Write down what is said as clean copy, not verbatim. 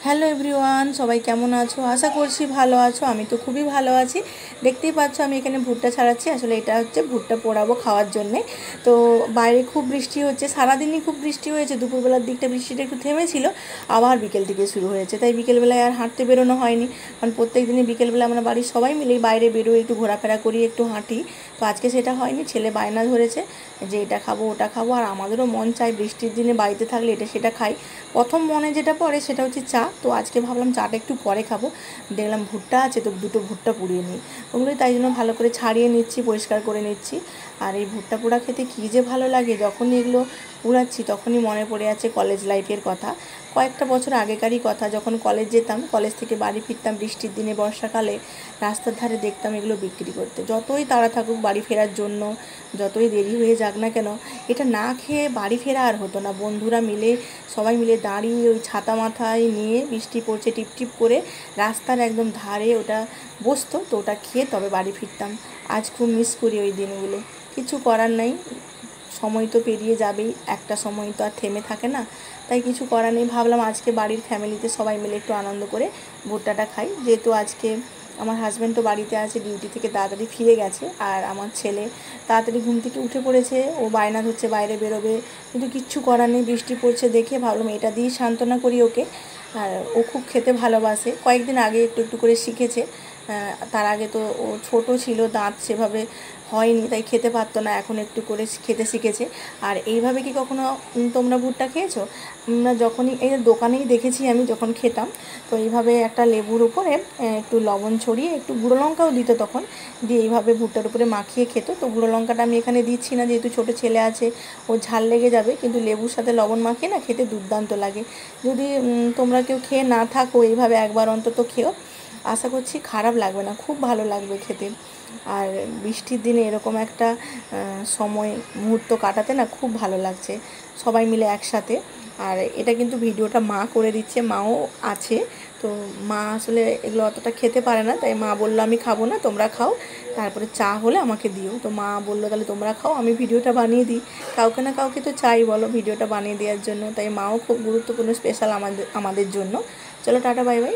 Hello everyone, সবাই কেমন আছো? আশা করছি ভালো আছো। আমি তো খুবই ভালো আছি। দেখতেই পাচ্ছ আমি এখানে ভুট্টা ছাড়াচ্ছি। আসলে এটা হচ্ছে ভুট্টা পোড়াবো খাওয়ার জন্যে। তো বাইরে খুব বৃষ্টি হচ্ছে, সারাদিনই খুব বৃষ্টি হয়েছে। দুপুরবেলার দিকটা বৃষ্টিটা একটু থেমেছিল, আবার বিকেল থেকে শুরু হয়েছে। তাই বিকেলবেলায় আর হাঁটতে বেরোনো হয়নি, কারণ প্রত্যেক দিনই বিকেলবেলা আমরা বাড়ির সবাই মিলেই বাইরে বেরোই, একটু ঘোরাফেরা করি, একটু হাঁটি। তো আজকে সেটা হয়নি। ছেলে বায়না ধরেছে যে এটা খাবো ওটা খাবো, আর আমাদেরও মন চায় বৃষ্টির দিনে বাড়িতে থাকলে এটা সেটা খাই। প্রথম মনে যেটা পড়ে সেটা হচ্ছে চা। তো আজকে ভাবলাম চাটা একটু পরে খাবো। দেখলাম ভুট্টা আছে, তো দুটো ভুট্টা পুড়িয়ে নিই। ওগুলোই তাই জন্য ভালো করে ছাড়িয়ে নিচ্ছি, পরিষ্কার করে নিচ্ছি। আর এই ভুট্টা পোড়া খেতে কী যে ভালো লাগে, যখনই এগুলো পুড়াচ্ছি তখনই মনে পড়ে আছে কলেজ লাইফের কথা। কয়েকটা বছর আগেকারই কথা, যখন কলেজ যেতাম, কলেজ থেকে বাড়ি ফিরতাম বৃষ্টির দিনে, বর্ষাকালে রাস্তার ধারে দেখতাম এগুলো বিক্রি করতে। যতই তাড়া থাকুক বাড়ি ফেরার জন্য, যতই দেরি হয়ে যাক না কেন, এটা না খেয়ে বাড়ি ফেরা আর হতো না। বন্ধুরা মিলে সবাই মিলে দাঁড়িয়ে ওই ছাতা মাথায় নিয়ে, বৃষ্টি পড়ছে টিপটিপ করে, রাস্তার একদম ধারে ওটা বসতো, তো ওটা খেয়ে তবে বাড়ি ফিরতাম। আজ খুব মিস করি ওই দিনগুলো। কিছু করার নাই, সময় তো পেরিয়ে যাবেই, একটা সময় তো আর থেমে থাকে না। তাই কিছু করার নেই, ভাবলাম আজকে বাড়ির ফ্যামিলিতে সবাই মিলে একটু আনন্দ করে ভুট্টাটা খাই। যেহেতু আজকে আমার হাজব্যান্ড তো বাড়িতে আছে, ডিউটি থেকে তাড়াতাড়ি ফিরে গেছে, আর আমার ছেলে তাড়াতাড়ি ঘুম থেকে উঠে পড়েছে। ও বায়না ধরছে বাইরে বেরোবে, কিন্তু কিচ্ছু করার নেই। বৃষ্টি পড়ছে দেখে ভাবলাম এটা দিয়েই সান্ত্বনা করি ওকে। আর ও খুব খেতে ভালোবাসে, কয়েকদিন আগে একটু একটু করে শিখেছে। তার আগে তো ও ছোটো ছিল, দাঁত সেভাবে হয়নি, তাই খেতে পারতো না। এখন একটু করে খেতে শিখেছে। আর এইভাবে কি কখনো তোমরা ভুট্টা খেয়েছো? আমরা যখনই এই দোকানেই দেখেছি আমি যখন খেতাম, তো এইভাবে একটা লেবুর উপরে একটু লবণ ছড়িয়ে একটু গুঁড়ো লঙ্কাও দিত তখন, দিয়ে এইভাবে ভুট্টার উপরে মাখিয়ে খেত। তো গুঁড়ো লঙ্কাটা আমি এখানে দিচ্ছি না, যেহেতু ছোটো ছেলে আছে, ও ঝাল লেগে যাবে, কিন্তু লেবুর সাথে লবণ মাখিয়ে না খেতে দুর্দান্ত লাগে। যদি তোমরা কেউ খেয়ে না থাকো, এইভাবে একবার অন্তত খেও, আশা করছি খারাপ লাগবে না, খুব ভালো লাগবে খেতে। আর বৃষ্টির দিনে এরকম একটা সময় মুহূর্ত কাটাতে না খুব ভালো লাগছে, সবাই মিলে একসাথে। আর এটা কিন্তু ভিডিওটা মা করে দিচ্ছে, মাও আছে। তো মা আসলে এগুলো অতটা খেতে পারে না, তাই মা বললো আমি খাবো না, তোমরা খাও, তারপরে চা হলে আমাকে দিও। তো মা বললো তাহলে তোমরা খাও, আমি ভিডিওটা বানিয়ে দিই। কাউকে না কাউকে তো চাই বলো ভিডিওটা বানিয়ে দেওয়ার জন্য, তাই মাও খুব গুরুত্বপূর্ণ, স্পেশাল আমাদের জন্য। চলো টাটা, বাই বাই।